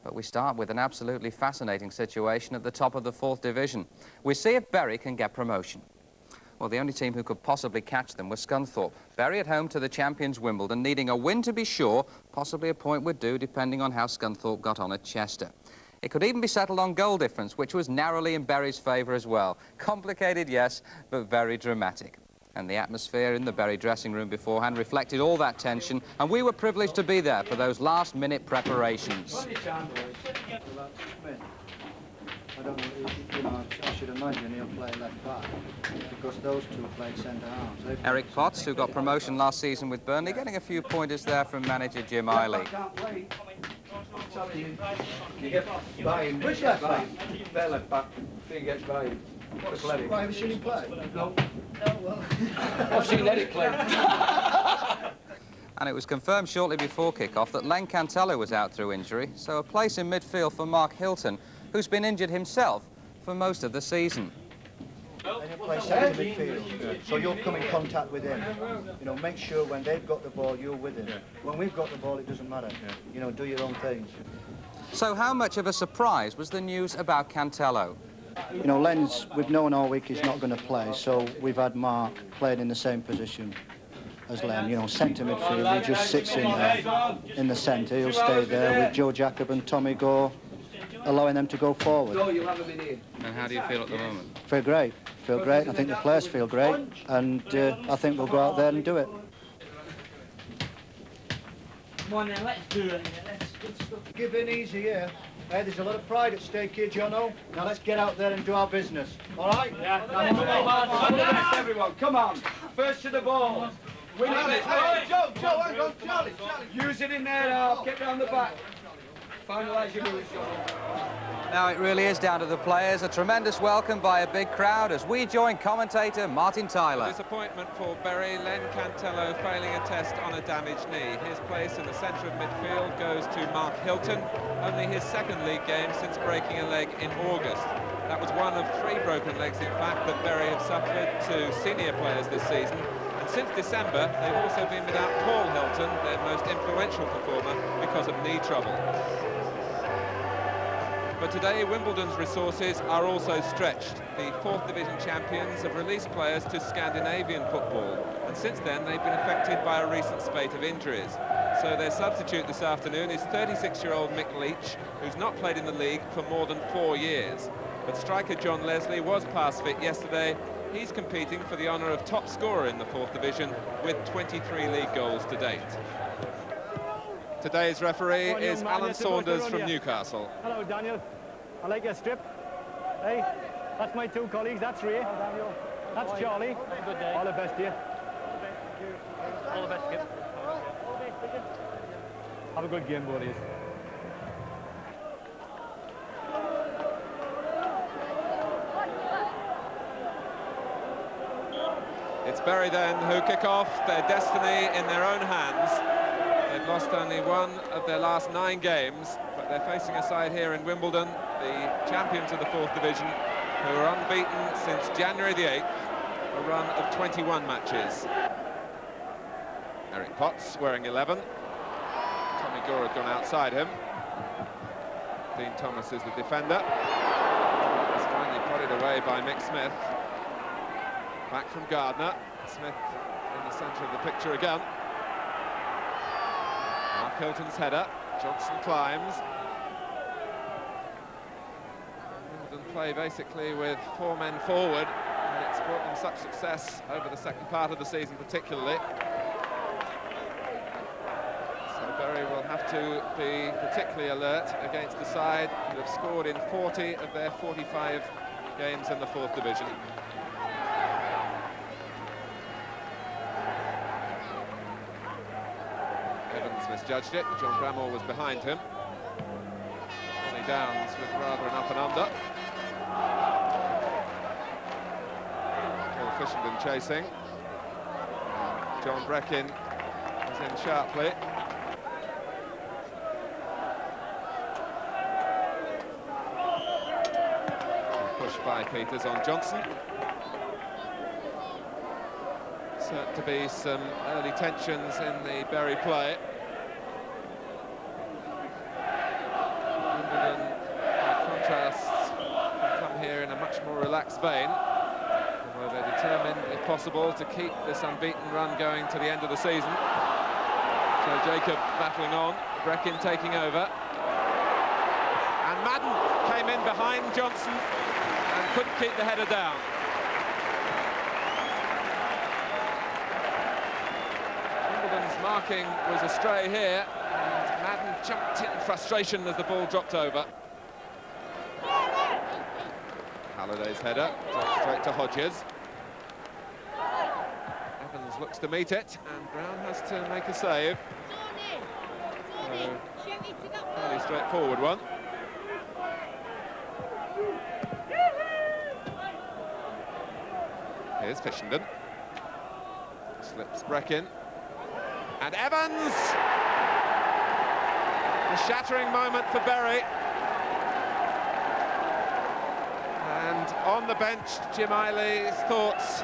But we start with an absolutely fascinating situation at the top of the 4th division. We see if Bury can get promotion. Well, the only team who could possibly catch them was Scunthorpe. Bury at home to the champions Wimbledon, needing a win to be sure. Possibly a point would do, depending on how Scunthorpe got on at Chester. It could even be settled on goal difference, which was narrowly in Bury's favour as well. Complicated, yes, but very dramatic. And the atmosphere in the Bury dressing room beforehand reflected all that tension, and we were privileged to be there for those last-minute preparations. I don't know, I should imagine he'll play left back, because those two played centre-halves. Eric Potts, who got promotion last season with Burnley, getting a few pointers there from manager Jim Eiley. You get by him. Which left back? Their left back. He gets by him. What a cleric. Have you seen him play? No. No, well. I've seen Eric play. And it was confirmed shortly before kick-off that Len Cantello was out through injury, so a place in midfield for Mark Hilton, who's been injured himself for most of the season. And he'll play centre midfield, so you'll come in contact with him. You know, make sure when they've got the ball, you're with him. When we've got the ball, it doesn't matter. You know, do your own thing. So how much of a surprise was the news about Cantello? You know, Len's, we've known all week he's not going to play, so we've had Mark playing in the same position as Len. You know, centre midfield, he just sits in there, in the centre. He'll stay there with Joe Jacob and Tommy Gore, allowing them to go forward. And how do you feel at the moment? Feel great. Feel great. I think the players feel great, and I think we'll go out there and do it. Come on then, let's do it. Let's go. Give in easy here. Hey, there's a lot of pride at stake here, Jono. Now let's get out there and do our business. All right? Yeah. All the best, everyone. Come on. First to the ball. Win it. Joe, hang on, Charlie. Use it in there now. Get round the back. Finalise your moves, Jono. Now it really is down to the players. A tremendous welcome by a big crowd as we join commentator Martin Tyler. Disappointment for Bury. Len Cantello failing a test on a damaged knee. His place in the centre of midfield goes to Mark Hilton, only his second league game since breaking a leg in August. That was one of 3 broken legs, in fact, that Bury have suffered to senior players this season. And since December, they've also been without Paul Hilton, their most influential performer, because of knee trouble. But today, Wimbledon's resources are also stretched. The 4th division champions have released players to Scandinavian football, and since then they've been affected by a recent spate of injuries. So their substitute this afternoon is 36-year-old Mick Leach, who's not played in the league for more than 4 years. But striker John Leslie was past fit yesterday. He's competing for the honour of top scorer in the 4th division with 23 league goals to date. Today's referee is Alan Saunders from Newcastle. Hello, Daniel. I like your strip. Hey, that's my 2 colleagues. That's Ray. Daniel. That's Charlie. Good day. All the best to you. All the best, Skip. Have a good game, boys. It's Bury then who kick off their destiny in their own hands. They've lost only one of their last 9 games, but they're facing a side here in Wimbledon, the champions of the 4th division, who are unbeaten since January the 8th, a run of 21 matches. Eric Potts wearing 11. Tommy Gore had gone outside him. Dean Thomas is the defender. He's finally put it away by Mick Smith. Back from Gardner. Smith in the centre of the picture again. Mark Hilton's header. Johnson climbs. Wimbledon play basically with 4 men forward, and it's brought them such success over the second part of the season particularly. So Bury will have to be particularly alert against the side that have scored in 40 of their 45 games in the 4th division. Evans misjudged it. John Bramall was behind him. Johnny Downs with rather an up and under. Paul Fishenden chasing. John Breckin is in sharply. Pushed by Peters on Johnson. Certain to be some early tensions in the Bury play. relaxed vein, although they're determined, if possible, to keep this unbeaten run going to the end of the season. So Jacob battling on, Breckin taking over. And Madden came in behind Johnson and couldn't keep the header down. Wimbledon's marking was astray here, and Madden jumped in frustration as the ball dropped over. Halliday's header, straight to Hodges. Evans looks to meet it, and Brown has to make a save. So, fairly straightforward one. Here's Fishenden. Slips Breckin. And Evans! A shattering moment for Berry. And on the bench, Jim Eiley's thoughts.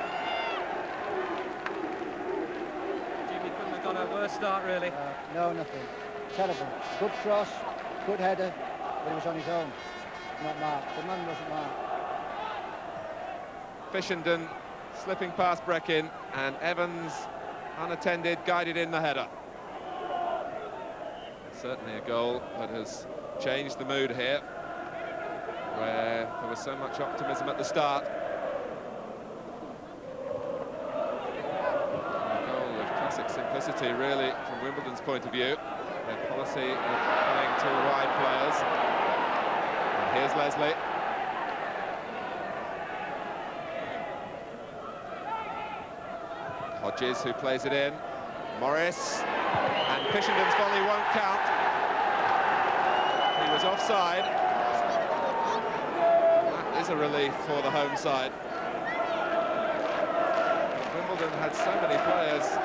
Jimmy couldn't have got a worse start, really. No, nothing. Terrible. Good cross, good header, but he was on his own. Not marked. The man wasn't marked. Fishenden slipping past Breckin, and Evans, unattended, guided in the header. Certainly a goal that has changed the mood here, where there was so much optimism at the start. A goal of classic simplicity, really, from Wimbledon's point of view. Their policy of playing two wide players. And here's Leslie. Hodges, who plays it in. Morris. And Fishenden's volley won't count. He was offside. That is a relief for the home side. Wimbledon had so many players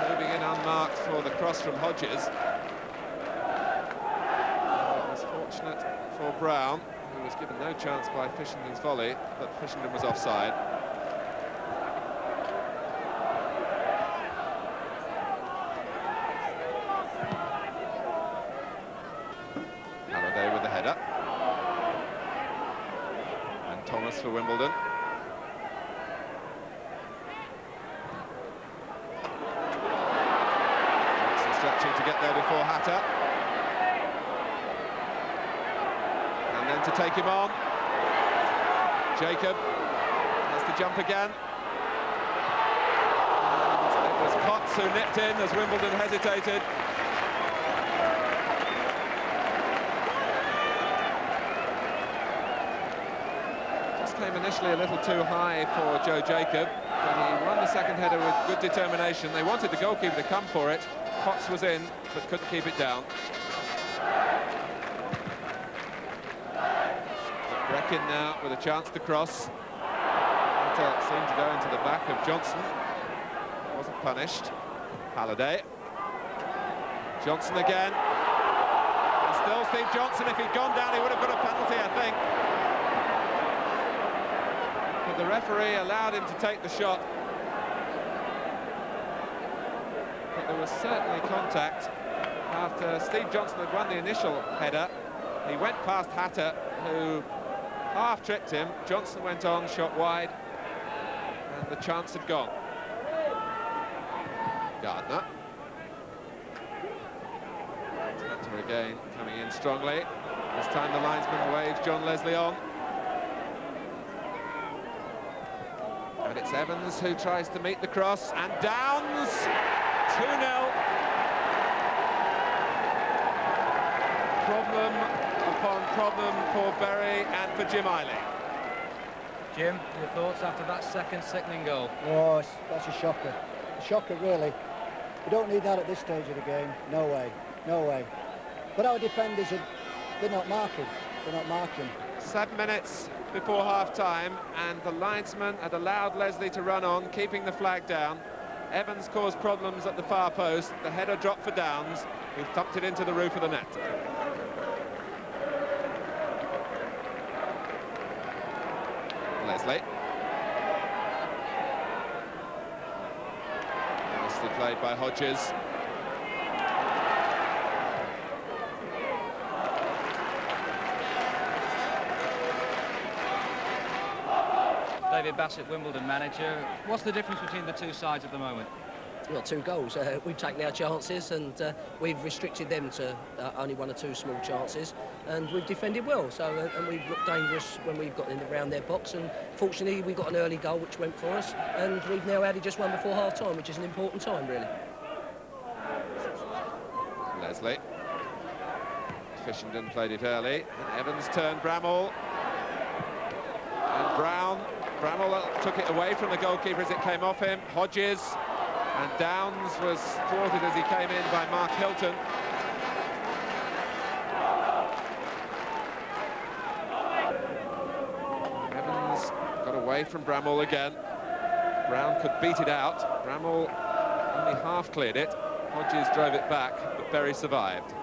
moving in unmarked for the cross from Hodges. It was fortunate for Brown, who was given no chance by Fishenden's volley, but Fishenden was offside. With the header. And Thomas for Wimbledon. Johnson stretching to get there before Hatter. And then to take him on. Jacob has to jump again. And it was Potts who nipped in as Wimbledon hesitated. Came initially a little too high for Joe Jacob, but he won the second header with good determination. They wanted the goalkeeper to come for it. Potts was in, but couldn't keep it down. Breckin now with a chance to cross. It seemed to go into the back of Johnson. Wasn't punished. Halliday. Johnson again. And still Steve Johnson, if he'd gone down, he would have got a penalty, I think. But the referee allowed him to take the shot. But there was certainly contact after Steve Johnson had won the initial header. He went past Hatter, who half-tripped him. Johnson went on, shot wide, and the chance had gone. Gardner. Hatter again coming in strongly. This time the linesman waves John Leslie on. And it's Evans who tries to meet the cross, and Downs, 2-0. Problem upon problem for Berry and for Jim Eiley. Jim, your thoughts after that second sickening goal? Oh, that's a shocker. A shocker, really. We don't need that at this stage of the game. No way, no way. But our defenders, they're not marking. They're not marking. 7 minutes before half-time, and the linesman had allowed Leslie to run on, keeping the flag down. Evans caused problems at the far post. The header dropped for Downs, who thumped it into the roof of the net. Leslie. Nicely played by Hodges. David Bassett, Wimbledon manager. What's the difference between the two sides at the moment? We've got 2 goals. We've taken our chances, and we've restricted them to only 1 or 2 small chances, and we've defended well. So, and we've looked dangerous when we've got in around their box, and fortunately we got an early goal which went for us, and we've now added just 1 before half-time, which is an important time, really. Leslie. Fishington played it early. And Evans turned Bramall. And Bramall took it away from the goalkeeper as it came off him. Hodges. And Downs was thwarted as he came in by Mark Hilton. Evans got away from Bramall again. Brown could beat it out. Bramall only half cleared it. Hodges drove it back, but Berry survived.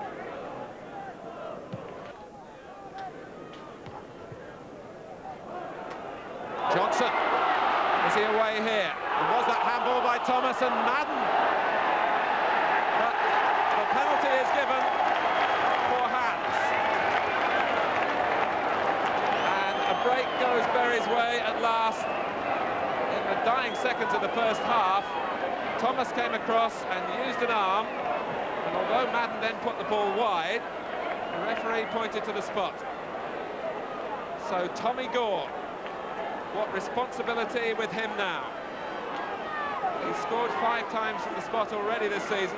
Johnson, is he away here? And was that handball by Thomas and Madden? But the penalty is given for hands. And a break goes Berry's way at last. In the dying seconds of the first half, Thomas came across and used an arm. And although Madden then put the ball wide, the referee pointed to the spot. So Tommy Gore, what responsibility with him now? He's scored 5 times from the spot already this season.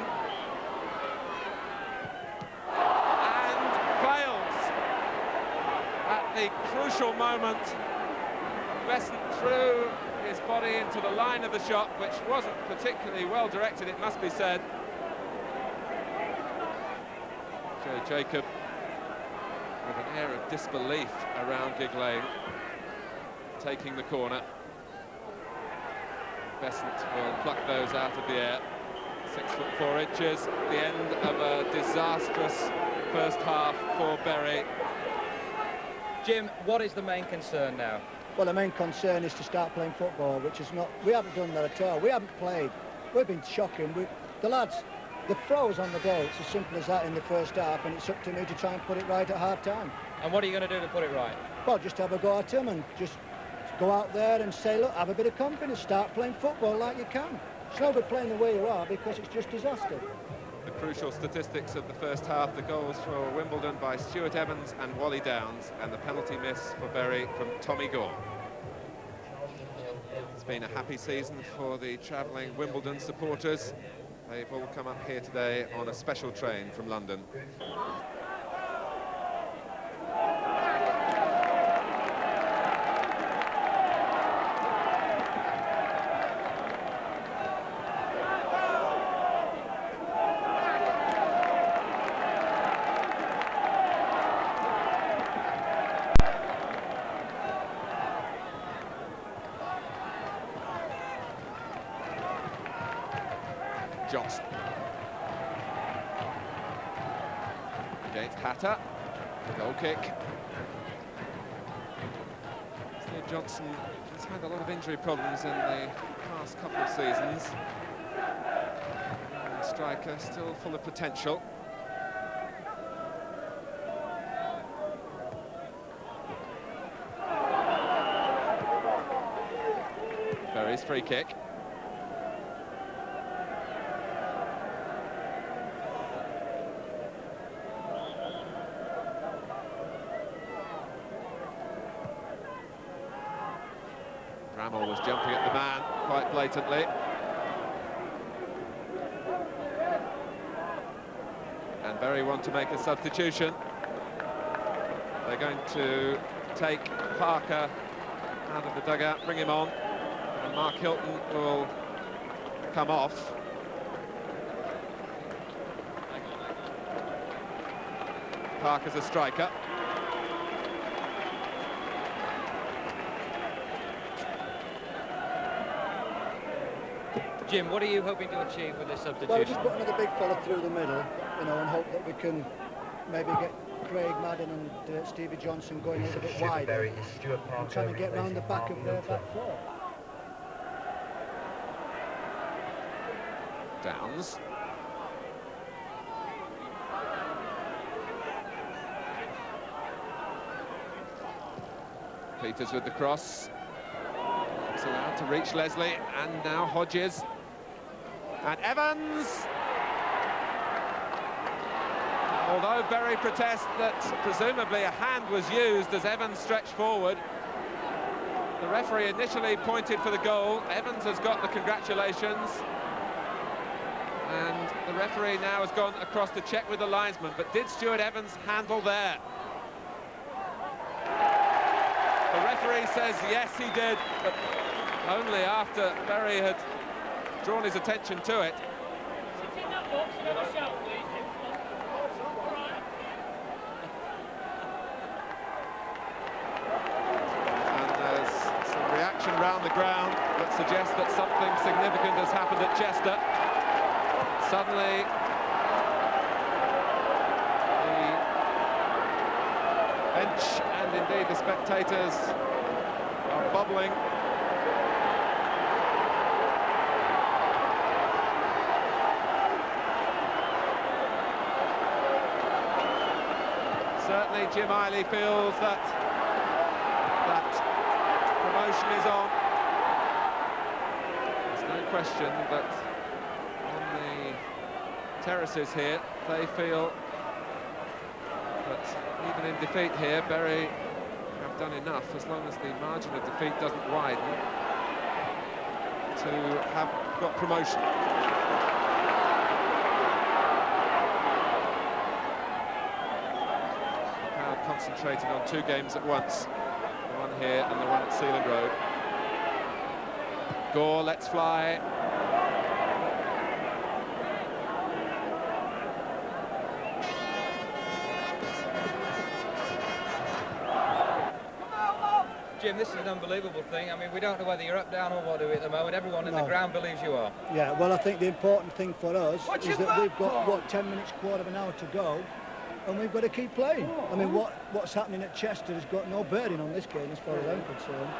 And fails at the crucial moment. Besant threw his body into the line of the shot, which wasn't particularly well directed, it must be said. Joe Jacob with an air of disbelief around Gig Lane, taking the corner. Besant will pluck those out of the air. 6 foot 4 inches. The end of a disastrous first half for Berry. Jim, what is the main concern now? Well, the main concern is to start playing football, which is not... We haven't done that at all. We haven't played. We've been shocking. The lads, the throws on the goal, it's as simple as that in the first half, and it's up to me to try and put it right at half-time. And what are you going to do to put it right? Well, just have a go at him and just go out there and say, look, have a bit of confidence, start playing football like you can. It's no good playing the way you are because it's just disaster. The crucial statistics of the first half, the goals for Wimbledon by Stuart Evans and Wally Downs, and the penalty miss for Berry from Tommy Gore. It's been a happy season for the travelling Wimbledon supporters. They've all come up here today on a special train from London. Johnson against Hatter, goal kick. Steve Johnson has had a lot of injury problems in the past couple of seasons. Striker still full of potential. Berry's free kick. Bramall was jumping at the man quite blatantly. And Berry want to make a substitution. They're going to take Parker out of the dugout, bring him on, and Mark Hilton will come off. Parker's a striker. Jim, what are you hoping to achieve with this substitution? Well, just put another big fella through the middle, you know, and hope that we can maybe get Craig Madden and Stevie Johnson going a little bit wider and trying to get round the back of their back four. Downs. Peters with the cross. It's allowed to reach Leslie, and now Hodges. And Evans! Although Berry protests that presumably a hand was used as Evans stretched forward, the referee initially pointed for the goal. Evans has got the congratulations. And the referee now has gone across to check with the linesman. But did Stuart Evans handle there? The referee says yes, he did, but only after Berry had drawn his attention to it. And there's some reaction round the ground that suggests that something significant has happened at Chester. Suddenly, the bench and indeed the spectators are bubbling. Certainly Jim Eiley feels that promotion is on. There's no question that on the terraces here, they feel that even in defeat here, Berry have done enough, as long as the margin of defeat doesn't widen, to have got promotion. Crowd concentrated on two games at once, the one here and the one at Sealand Road. Gore lets fly. Jim, this is an unbelievable thing. I mean, we don't know whether you're up, down or what at the moment. Everyone in the ground believes you are. Yeah, well, I think the important thing for us is that we've got, what, 10 minutes, quarter of an hour to go, and we've got to keep playing. I mean, what's happening at Chester has got no bearing on this game as far as I'm concerned.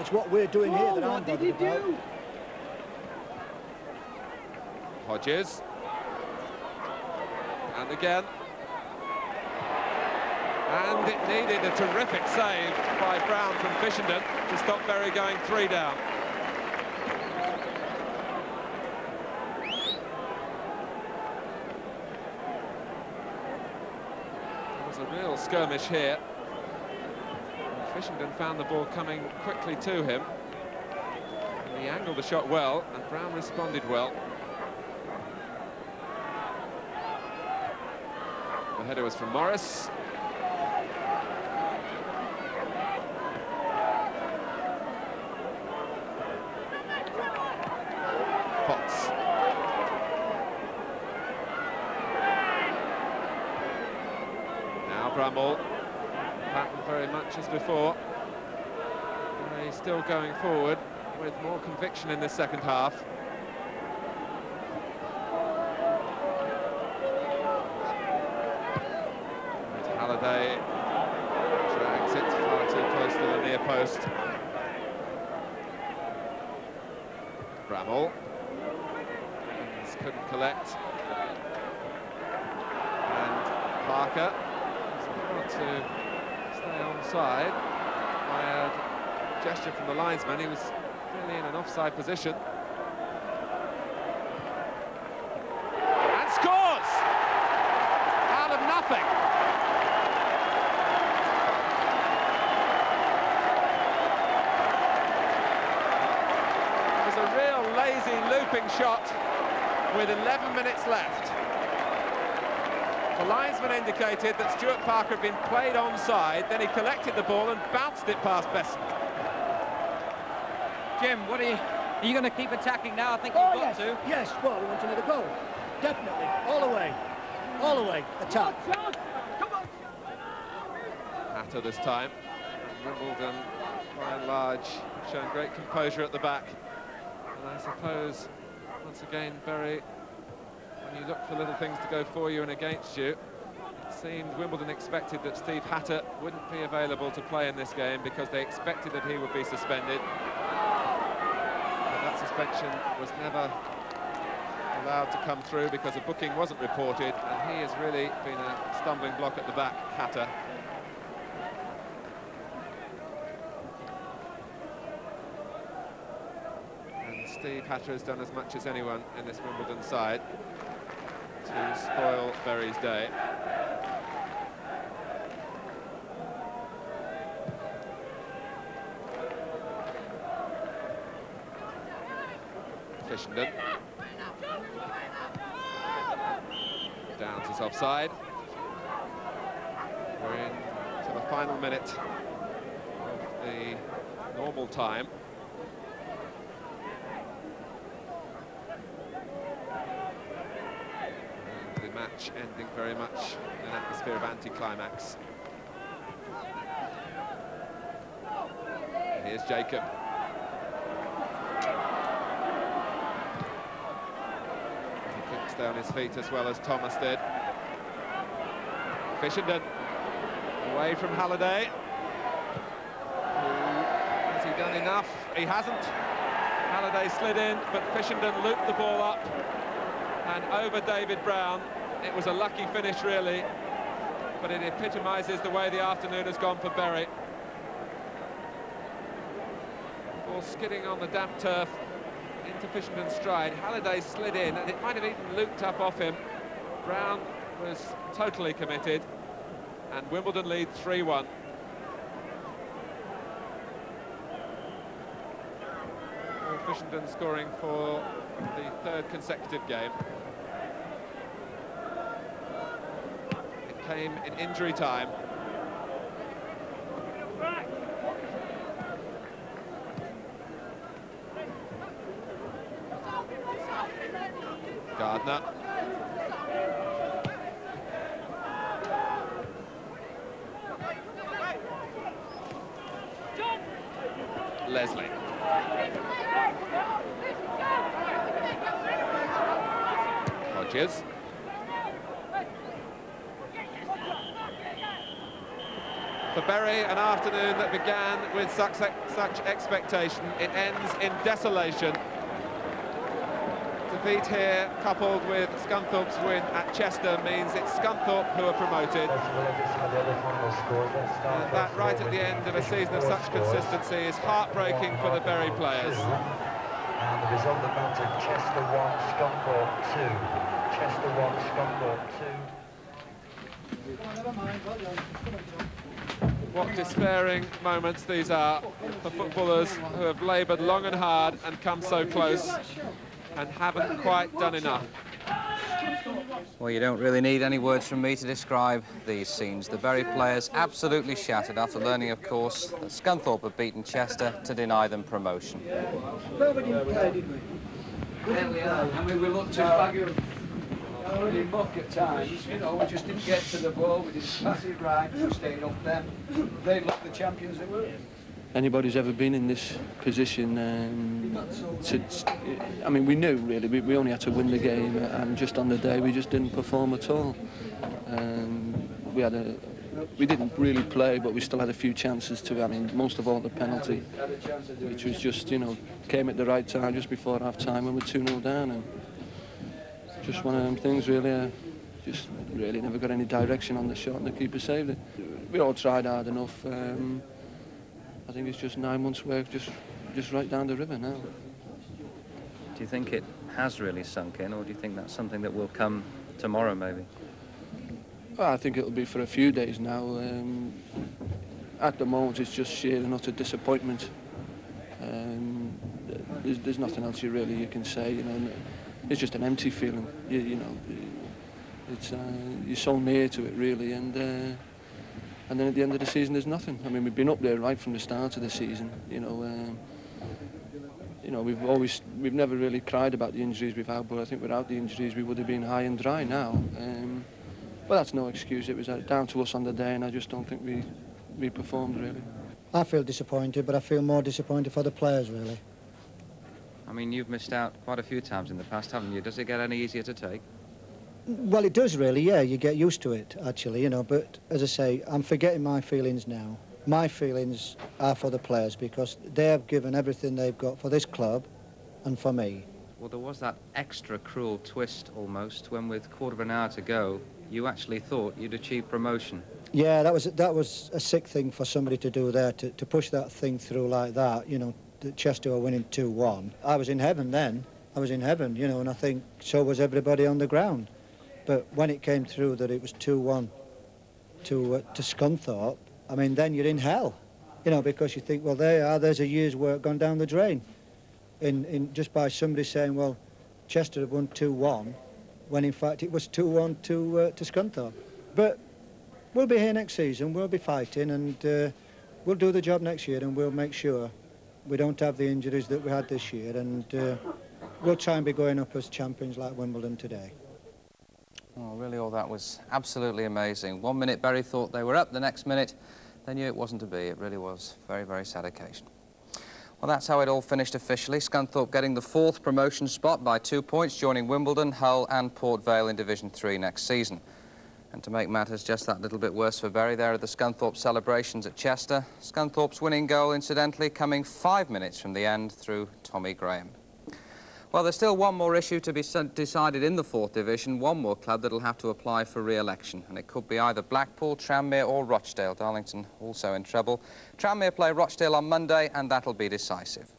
It's what we're doing here that I'm bothered about. Hodges. And again. And it needed a terrific save by Brown from Fishenden to stop Berry going 3 down. There was a real skirmish here. Fishenden found the ball coming quickly to him. And he angled the shot well, and Brown responded well. The header was from Morris. Bramall, pattern very much as before. And he's still going forward with more conviction in the second half. And Halliday drags it far too close to the near post. Bramall couldn't collect. And Parker to stay onside by a gesture from the linesman. He was really in an offside position. And scores! Out of nothing. It was a real lazy looping shot with 11 minutes left. The linesman indicated that Stuart Parker had been played onside, then he collected the ball and bounced it past Besson. Jim, what are you going to keep attacking now? I think you've got to. Yes, well, we want another goal. Definitely, all the way, attack. Hatter this time. Wimbledon, by and large, have shown great composure at the back. And I suppose, once again, Berry, when you look for little things to go for you and against you, it seemed Wimbledon expected that Steve Hatter wouldn't be available to play in this game because they expected that he would be suspended. But that suspension was never allowed to come through because a booking wasn't reported, and he has really been a stumbling block at the back, Hatter. And Steve Hatter has done as much as anyone in this Wimbledon side to spoil Bury's day. Fishenden. Downs is offside. We're into the final minute of the normal time. And the match ending very much in an atmosphere of anticlimax. Here's Jacob. Stay on his feet as well as Thomas did. Fishenden away from Halliday. Has he done enough? He hasn't. Halliday slid in, but Fishenden looped the ball up and over David Brown. It was a lucky finish, really, but it epitomises the way the afternoon has gone for Bury. Ball skidding on the damp turf into Fishenden's stride. Halliday slid in, and it might have even looped up off him. Brown was totally committed, and Wimbledon lead 3-1. Fishenden scoring for the third consecutive game. It came in injury time. Gardner. Leslie. Rodgers. For Bury, an afternoon that began with such expectation, it ends in desolation. Defeat here, coupled with Scunthorpe's win at Chester, means it's Scunthorpe who are promoted. And that right at the end of a season of such consistency is heartbreaking for the Bury players. And the result amounted Chester 1, Scunthorpe 2. Chester 1, Scunthorpe 2. What despairing moments these are for footballers who have laboured long and hard and come so close and haven't quite done enough. Well, you don't really need any words from me to describe these scenes. The Bury players absolutely shattered after learning, of course, that Scunthorpe had beaten Chester to deny them promotion. Well, we didn't play, did we? There we are. I mean, we looked a bag of muck at times, you know, we just didn't get to the ball, we didn't pass it right, we stayed up them. They looked the champions they were. Anybody's ever been in this position, I mean, we knew really, we only had to win the game, and just on the day we just didn't perform at all. We didn't really play, but we still had a few chances to, I mean, most of all the penalty, which was just, you know, came at the right time just before half-time when we're 2-0 down, and just one of them things really, just really never got any direction on the shot and the keeper saved it. We all tried hard enough. I think it's just 9 months' work, just right down the river now. Do you think it has really sunk in, or do you think that's something that will come tomorrow, maybe? Well, I think it'll be for a few days now. At the moment, it's just sheer and utter disappointment. There's nothing else you can say. You know, it's just an empty feeling. You know, it's you're so near to it, really, and then at the end of the season, there's nothing. I mean, we've been up there right from the start of the season. You know, we've never really cried about the injuries we've had, but I think without the injuries, we would have been high and dry now. But that's no excuse. It was down to us on the day, and I just don't think we performed really. I feel disappointed, but I feel more disappointed for the players, really. I mean, you've missed out quite a few times in the past, haven't you? Does it get any easier to take? Well, it does really, yeah. You get used to it, actually, you know. But as I say, I'm forgetting my feelings now. My feelings are for the players because they have given everything they've got for this club and for me. Well, there was that extra cruel twist almost when, with quarter of an hour to go, you actually thought you'd achieve promotion. Yeah, that was a sick thing for somebody to do there, to push that thing through like that, you know, that Chester were winning 2-1, I was in heaven then. I was in heaven, you know, and I think so was everybody on the ground. But when it came through that it was 2-1 to Scunthorpe, I mean, then you're in hell, you know, because you think, well, there's a year's work gone down the drain. In just by somebody saying, well, Chester have won 2-1, when in fact it was 2-1 to Scunthorpe. But we'll be here next season, we'll be fighting, and we'll do the job next year, and we'll make sure we don't have the injuries that we had this year, and we'll try and be going up as champions like Wimbledon today. Oh, really, all that was absolutely amazing. 1 minute Bury thought they were up, the next minute they knew it wasn't to be. It really was a very, very sad occasion. Well, that's how it all finished officially. Scunthorpe getting the 4th promotion spot by 2 points, joining Wimbledon, Hull and Port Vale in Division 3 next season. And to make matters just that little bit worse for Bury, there are the Scunthorpe celebrations at Chester. Scunthorpe's winning goal, incidentally, coming 5 minutes from the end through Tommy Graham. Well, there's still one more issue to be decided in the 4th Division, one more club that'll have to apply for re-election, and it could be either Blackpool, Tranmere or Rochdale. Darlington also in trouble. Tranmere play Rochdale on Monday, and that'll be decisive.